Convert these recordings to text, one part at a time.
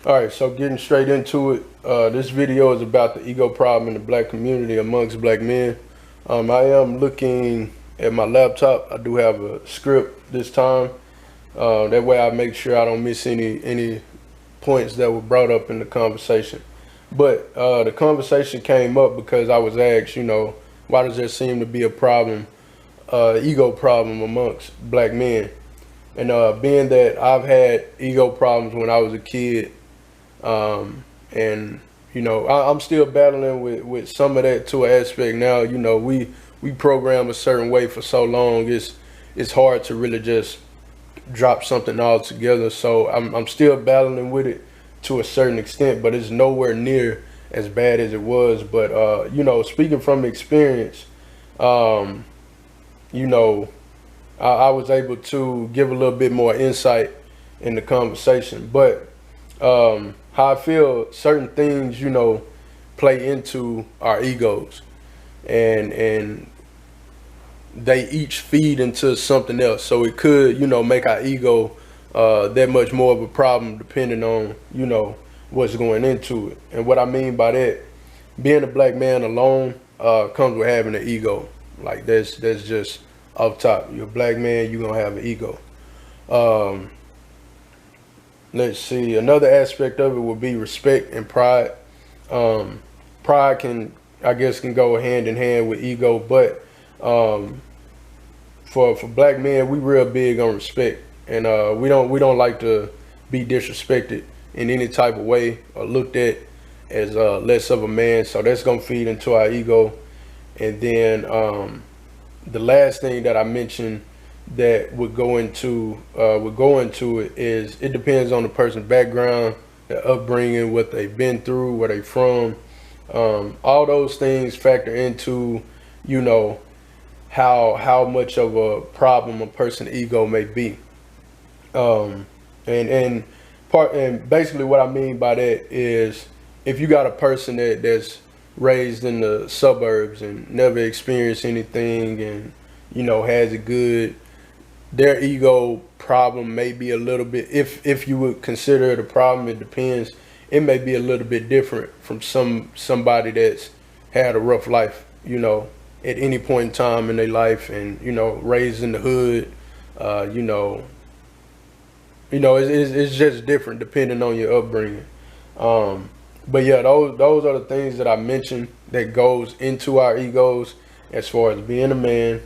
All right, so getting straight into it, this video is about the ego problem in the black community amongst black men. I am looking at my laptop. I do have a script this time. That way I make sure I don't miss any points that were brought up in the conversation. But the conversation came up because I was asked, why does there seem to be a problem, ego problem amongst black men? And being that I've had ego problems when I was a kid, and I'm still battling with some of that to an aspect now. We program a certain way for so long. It's hard to really just drop something all together. So I'm still battling with it to a certain extent, but it's nowhere near as bad as it was. But speaking from experience, um, you know, I was able to give a little bit more insight in the conversation. But how I feel certain things, play into our egos, and they each feed into something else. So it could, make our ego that much more of a problem depending on, what's going into it. And what I mean by that, being a black man alone comes with having an ego. Like that's just off top. You're a black man, you're gonna have an ego. Um, let's see. Another aspect of it would be respect and pride. Um, Pride can, I guess, can go hand in hand with ego, but um, for black men, we real big on respect, and we don't like to be disrespected in any type of way or looked at as less of a man. So that's gonna feed into our ego. And then the last thing that I mentioned that would go into it is it depends on the person's background, their upbringing, what they've been through, where they from. All those things factor into, you know, how much of a problem a person's ego may be. Um, and basically what I mean by that is if you got a person that's raised in the suburbs and never experienced anything and has it good, their ego problem may be a little bit, if you would consider it a problem, it depends. It may be a little bit different from somebody that's had a rough life, at any point in time in their life, and raised in the hood. uh you know it's just different depending on your upbringing. um but yeah, those are the things that I mentioned that goes into our egos as far as being a man,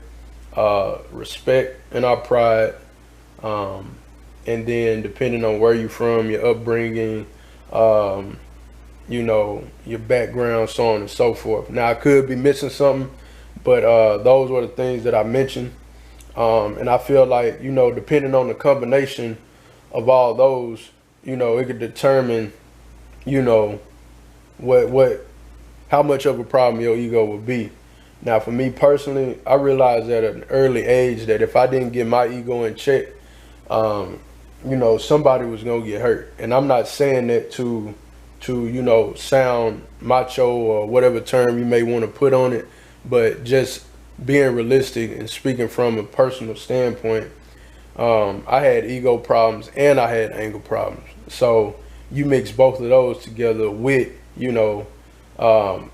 respect and our pride, um, and then depending on where you're from, your upbringing, um, your background, so on and so forth. Now I could be missing something, but those were the things that I mentioned, and I feel like depending on the combination of all those, it could determine, you know, what how much of a problem your ego would be. Now, for me personally, I realized at an early age that if I didn't get my ego in check, um, somebody was gonna get hurt. And I'm not saying that to sound macho or whatever term you may want to put on it, but just being realistic and speaking from a personal standpoint, I had ego problems and I had anger problems. So you mix both of those together with um,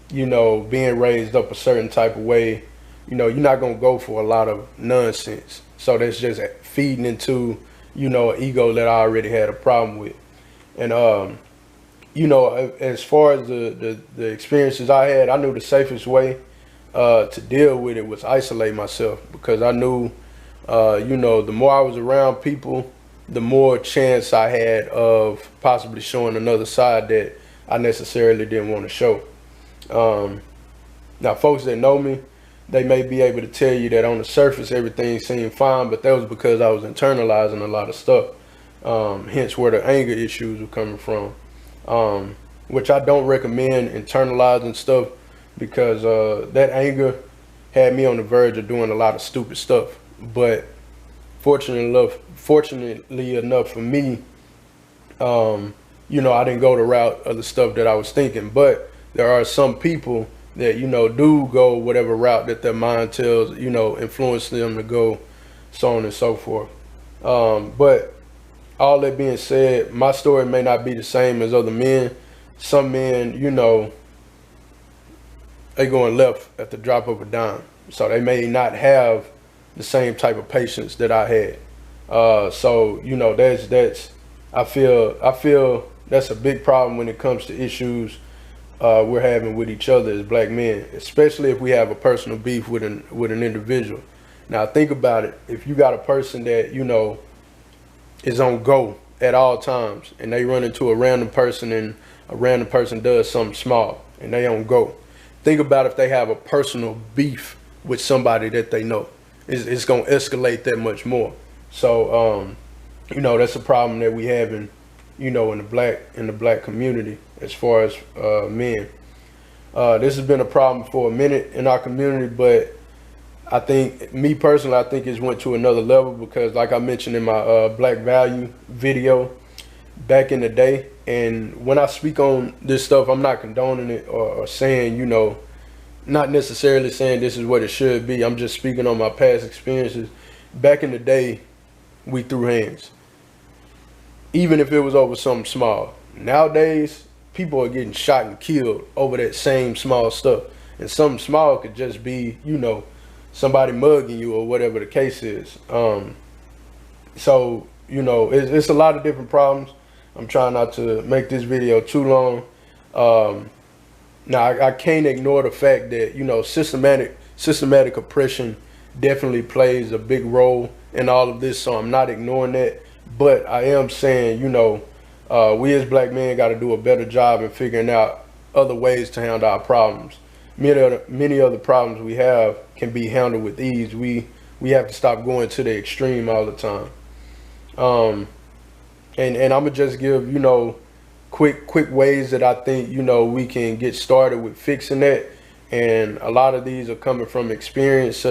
being raised up a certain type of way, you're not gonna go for a lot of nonsense. So that's just feeding into, an ego that I already had a problem with. And as far as the experiences I had, I knew the safest way to deal with it was isolate myself, because I knew, the more I was around people, the more chance I had of possibly showing another side that I necessarily didn't want to show. Um, Now, folks that know me, they may be able to tell you that on the surface everything seemed fine, but that was because I was internalizing a lot of stuff. Hence where the anger issues were coming from, which I don't recommend internalizing stuff, because that anger had me on the verge of doing a lot of stupid stuff. But fortunately enough for me, I didn't go the route of the stuff that I was thinking. But there are some people that do go whatever route that their mind tells, influence them to go, so on and so forth. But all that being said, my story may not be the same as other men. Some men, you know, they going left at the drop of a dime. So they may not have the same type of patience that I had. So you know, that's I feel that's a big problem when it comes to issues we're having with each other as black men, especially if we have a personal beef with an individual. Now think about it. If you got a person that, you know, is on go at all times, and they run into a random person, and a random person does something small and they on go. Think about if they have a personal beef with somebody that they know. It's going to escalate that much more. So, you know, that's a problem that we have in, you know, in the black community as far as men. This has been a problem for a minute in our community, but I think, me personally, I think it's went to another level because, like I mentioned in my Black Value video back in the day, and when I speak on this stuff, I'm not condoning it or saying, you know, not necessarily saying this is what it should be. I'm just speaking on my past experiences. Back in the day, we threw hands, even if it was over something small. Nowadays, people are getting shot and killed over that same small stuff. And something small could just be, you know, somebody mugging you or whatever the case is. So, you know, it's a lot of different problems. I'm trying not to make this video too long. Now, I can't ignore the fact that, you know, systematic oppression definitely plays a big role in all of this, so I'm not ignoring that. But I am saying, you know, we as black men got to do a better job in figuring out other ways to handle our problems. Many other problems we have can be handled with ease. We have to stop going to the extreme all the time. And I'm gonna just give, you know, quick ways that I think, you know, we can get started with fixing that. And a lot of these are coming from experience,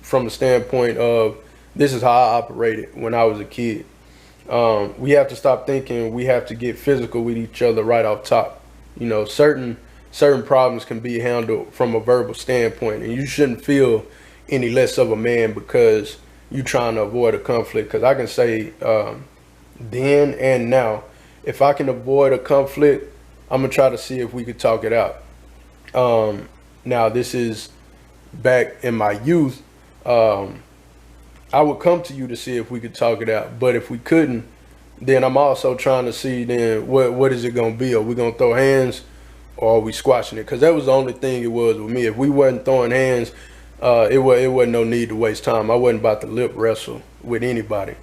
from the standpoint of this is how I operated when I was a kid. We have to stop thinking we have to get physical with each other right off top. You know, certain problems can be handled from a verbal standpoint, and you shouldn't feel any less of a man because you're trying to avoid a conflict. Because I can say then and now, if I can avoid a conflict, I'm gonna try to see if we could talk it out. Now, this is back in my youth. I would come to you to see if we could talk it out, but if we couldn't, then I'm also trying to see then what is it gonna be? Are we gonna throw hands, or are we squashing it? Because that was the only thing it was with me. If we wasn't throwing hands, it wasn't no need to waste time. I wasn't about to lip wrestle with anybody,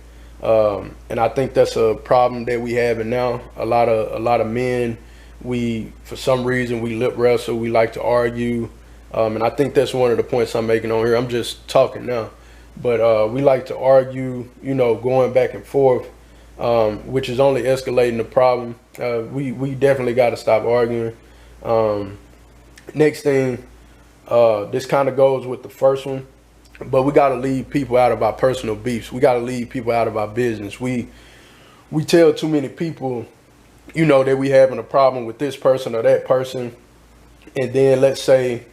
and I think that's a problem that we have. And now a lot of men, for some reason we lip wrestle. We like to argue, and I think that's one of the points I'm making on here. I'm just talking now. But we like to argue, you know, going back and forth, which is only escalating the problem. We definitely got to stop arguing. Next thing, this kind of goes with the first one, but we got to leave people out of our personal beefs. We got to leave people out of our business. We tell too many people, you know, that we having a problem with this person or that person, and then let's say,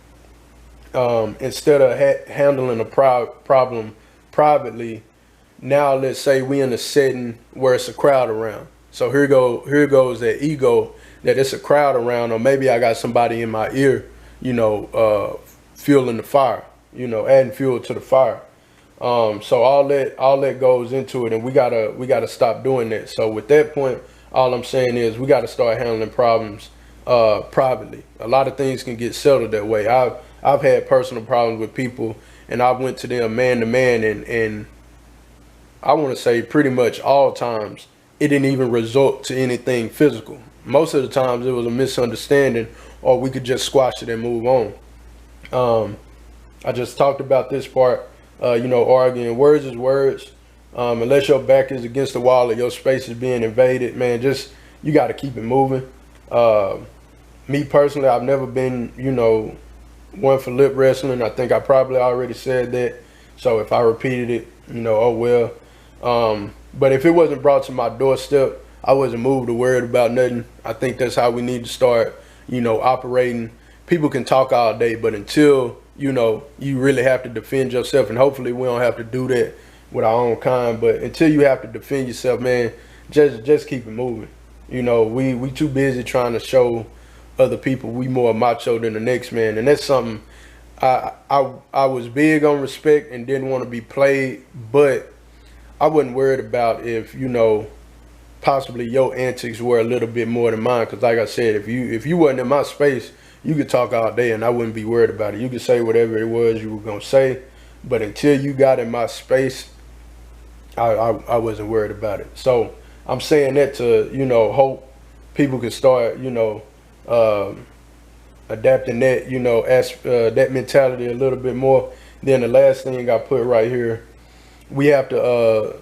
instead of handling a problem privately, now let's say we in a setting where it's a crowd around. So here goes that ego that it's a crowd around, or maybe I got somebody in my ear, you know, fueling the fire, you know, adding fuel to the fire. So all that goes into it, and we gotta stop doing that. So with that point, all I'm saying is we gotta start handling problems privately. A lot of things can get settled that way. I've had personal problems with people, and I went to them man to man, and I want to say pretty much all times it didn't even result to anything physical. Most of the times it was a misunderstanding, or we could just squash it and move on. I just talked about this part, you know, arguing. Words is words. Unless your back is against the wall or your space is being invaded, man, you got to keep it moving. Me personally, I've never been, you know, one for lip wrestling. I think I probably already said that. So if I repeated it, you know, oh well. But if it wasn't brought to my doorstep, I wasn't moved or worried about nothing. I think that's how we need to start, you know, operating. People can talk all day, but until, you know, you really have to defend yourself, and hopefully we don't have to do that with our own kind, but until you have to defend yourself, man, just keep it moving. You know, we too busy trying to show other people we more macho than the next man, and that's something I was big on respect and didn't want to be played, but I wasn't worried about if, you know, possibly your antics were a little bit more than mine. Because like I said, if you wasn't in my space, you could talk all day and I wouldn't be worried about it. You could say whatever it was you were gonna say, but until you got in my space, I wasn't worried about it. So I'm saying that to, you know, hope people can start, you know, adapting that, you know, as that mentality a little bit more. Then the last thing I put right here, we have to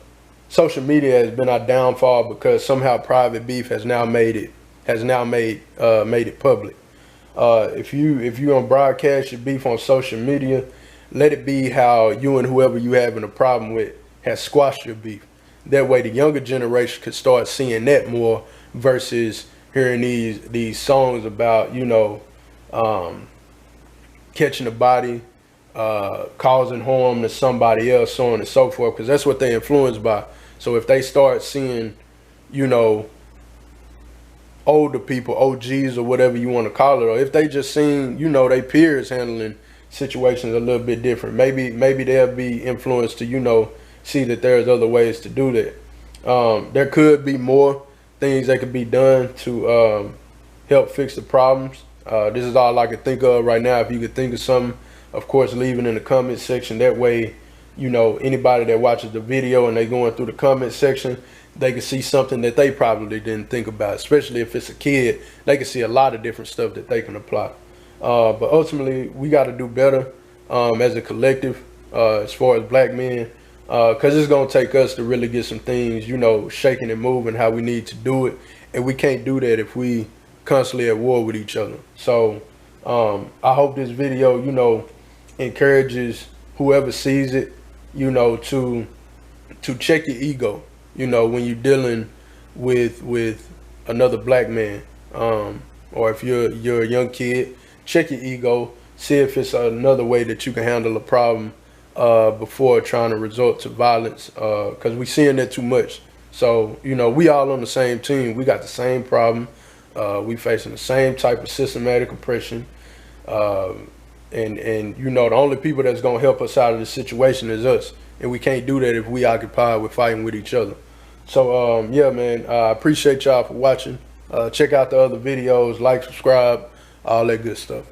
social media has been our downfall because somehow private beef has now made it public. If you on broadcast your beef on social media, let it be how you and whoever you having a problem with has squashed your beef. That way the younger generation could start seeing that more versus hearing these songs about, you know, catching a body, causing harm to somebody else, so on and so forth, because that's what they're influenced by. So if they start seeing, you know, older people, OGs or whatever you want to call it, or if they just seen, you know, they peers handling situations a little bit different, maybe they'll be influenced to, you know, see that there's other ways to do that. There could be more things that could be done to help fix the problems. This is all I can think of right now. If you could think of something, of course, leave it in the comment section. That way, you know, anybody that watches the video and they going through the comment section, they can see something that they probably didn't think about. Especially if it's a kid, they can see a lot of different stuff that they can apply. But ultimately, we got to do better as a collective, as far as black men, because it's going to take us to really get some things, you know, shaking and moving how we need to do it. And we can't do that if we constantly at war with each other. So I hope this video, you know, encourages whoever sees it, you know, to check your ego, you know, when you're dealing with another black man, or if you're a young kid, check your ego, see if it's another way that you can handle a problem before trying to resort to violence, because we seeing that too much. So, you know, we all on the same team. We got the same problem. We facing the same type of systematic oppression. And you know, the only people that's gonna help us out of this situation is us. And we can't do that if we occupied with fighting with each other. So yeah, man, I appreciate y'all for watching. Check out the other videos, like, subscribe, all that good stuff.